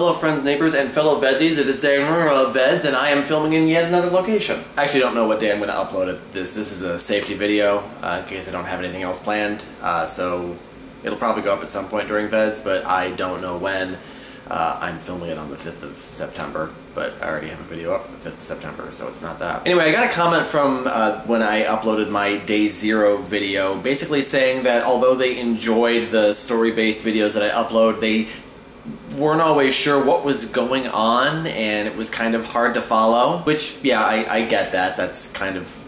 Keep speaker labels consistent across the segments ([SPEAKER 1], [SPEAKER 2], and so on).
[SPEAKER 1] Hello friends, neighbors, and fellow VEDSies. It is day of VEDS, and I am filming in yet another location. I actually don't know what day I'm going to upload it. This is a safety video, in case I don't have anything else planned. So it'll probably go up at some point during VEDS, but I don't know when. I'm filming it on the 5th of September, but I already have a video up for the 5th of September, so it's not that. Anyway, I got a comment from when I uploaded my Day Zero video, basically saying that although they enjoyed the story-based videos that I upload, they weren't always sure what was going on, and it was kind of hard to follow. Which, yeah, I get that. That's kind of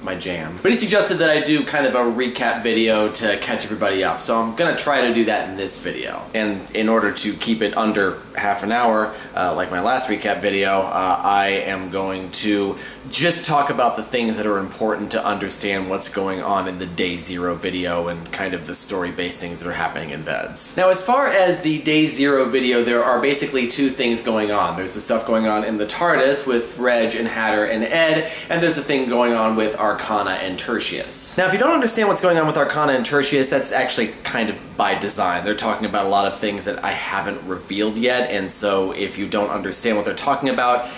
[SPEAKER 1] my jam. But he suggested that I do kind of a recap video to catch everybody up, so I'm gonna try to do that in this video. And in order to keep it under half an hour, like my last recap video, I am going to just talk about the things that are important to understand what's going on in the Day Zero video and kind of the story-based things that are happening in VEDS. Now, as far as the Day Zero video, there are basically two things going on. There's the stuff going on in the TARDIS with Reg and Hatter and Ed, and there's a thing going on with Arcana and Tertius. Now, if you don't understand what's going on with Arcana and Tertius, that's actually kind of by design. They're talking about a lot of things that I haven't revealed yet, and so if you don't understand what they're talking about,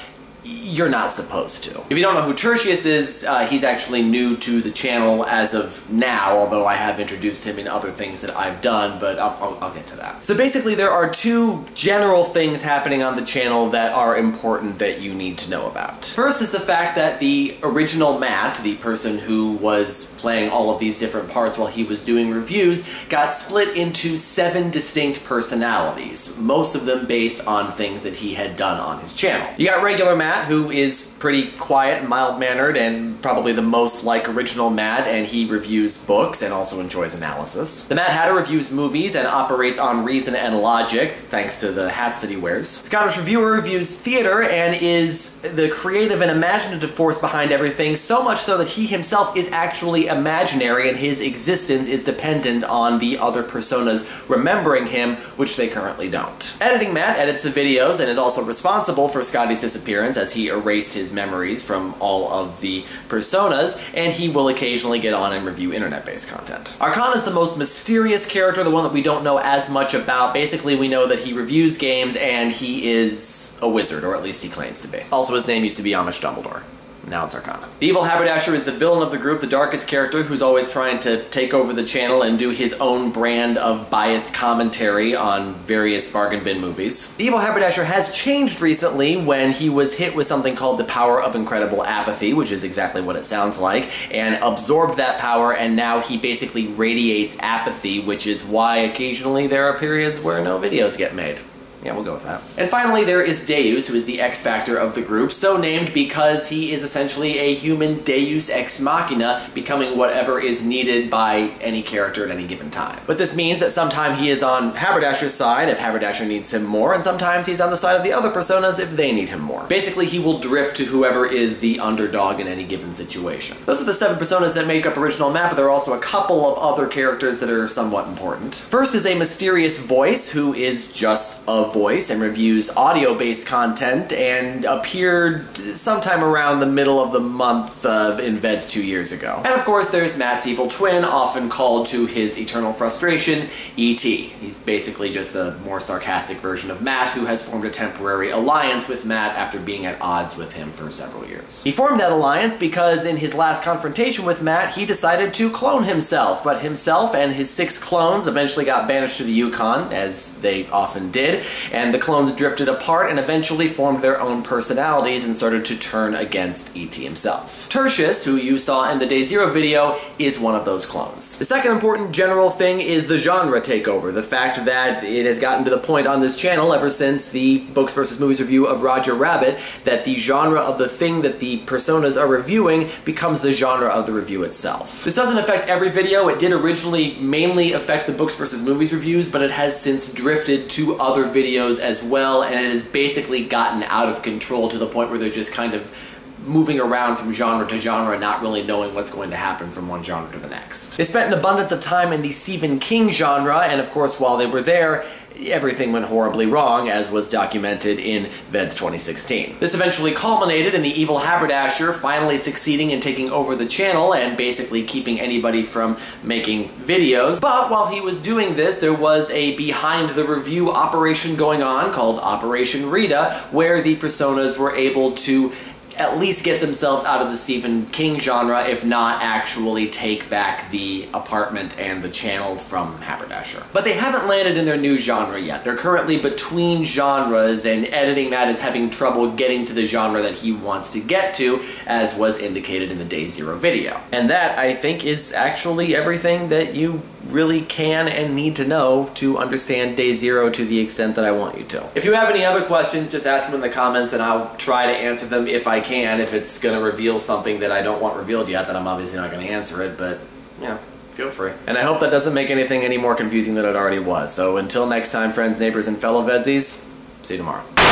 [SPEAKER 1] you're not supposed to. If you don't know who Tertius is, he's actually new to the channel as of now, although I have introduced him in other things that I've done, but I'll get to that. So basically there are two general things happening on the channel that are important that you need to know about. First is the fact that the original Matt, the person who was playing all of these different parts while he was doing reviews, got split into 7 distinct personalities, most of them based on things that he had done on his channel. You got regular Matt, who is pretty quiet and mild-mannered and probably the most like original Matt, and he reviews books and also enjoys analysis. The Mad Hatter reviews movies and operates on reason and logic, thanks to the hats that he wears. Scottish Reviewer reviews theater and is the creative and imaginative force behind everything, so much so that he himself is actually imaginary and his existence is dependent on the other personas remembering him, which they currently don't. Editing Matt edits the videos and is also responsible for Scotty's disappearance, as he erased his memories from all of the personas, and he will occasionally get on and review internet-based content. Arcana is the most mysterious character, the one that we don't know as much about. Basically, we know that he reviews games and he is a wizard, or at least he claims to be. Also, his name used to be Amish Dumbledore. Now it's Arcana. The evil haberdasher is the villain of the group, the darkest character who's always trying to take over the channel and do his own brand of biased commentary on various bargain bin movies. The evil haberdasher has changed recently when he was hit with something called the power of incredible apathy, which is exactly what it sounds like, and absorbed that power, and now he basically radiates apathy, which is why occasionally there are periods where no videos get made. Yeah, we'll go with that. And finally, there is Deus, who is the X Factor of the group, so named because he is essentially a human deus ex machina, becoming whatever is needed by any character at any given time. But this means that sometimes he is on Haberdasher's side if Haberdasher needs him more, and sometimes he's on the side of the other personas if they need him more. Basically, he will drift to whoever is the underdog in any given situation. Those are the 7 personas that make up original Matt, but there are also a couple of other characters that are somewhat important. First is a mysterious voice, who is just a voice and reviews audio-based content, and appeared sometime around the middle of the month in VEDS 2 years ago. And of course there's Matt's evil twin, often called to his eternal frustration, E.T. He's basically just a more sarcastic version of Matt, who has formed a temporary alliance with Matt after being at odds with him for several years. He formed that alliance because in his last confrontation with Matt, he decided to clone himself, but himself and his 6 clones eventually got banished to the Yukon, as they often did, and the clones drifted apart and eventually formed their own personalities and started to turn against E.T. himself. Tertius, who you saw in the Day Zero video, is one of those clones. The second important general thing is the genre takeover, the fact that it has gotten to the point on this channel ever since the Books vs. Movies review of Roger Rabbit that the genre of the thing that the personas are reviewing becomes the genre of the review itself. This doesn't affect every video. It did originally mainly affect the Books vs. Movies reviews, but it has since drifted to other videos as well, and it has basically gotten out of control to the point where they're just kind of moving around from genre to genre, not really knowing what's going to happen from one genre to the next. They spent an abundance of time in the Stephen King genre, and of course while they were there, everything went horribly wrong, as was documented in VEDS 2016. This eventually culminated in the evil haberdasher finally succeeding in taking over the channel and basically keeping anybody from making videos. But while he was doing this, there was a behind-the-review operation going on called Operation Rita, where the personas were able to at least get themselves out of the Stephen King genre, if not actually take back the apartment and the channel from Haberdasher. But they haven't landed in their new genre yet. They're currently between genres, and editing that is having trouble getting to the genre that he wants to get to, as was indicated in the Day Zero video. And that, I think, is actually everything that you really can and need to know to understand Day Zero to the extent that I want you to. If you have any other questions, just ask them in the comments and I'll try to answer them if I can. If it's going to reveal something that I don't want revealed yet, then I'm obviously not going to answer it, but yeah, feel free. And I hope that doesn't make anything any more confusing than it already was. So until next time, friends, neighbors, and fellow VEDSies, see you tomorrow.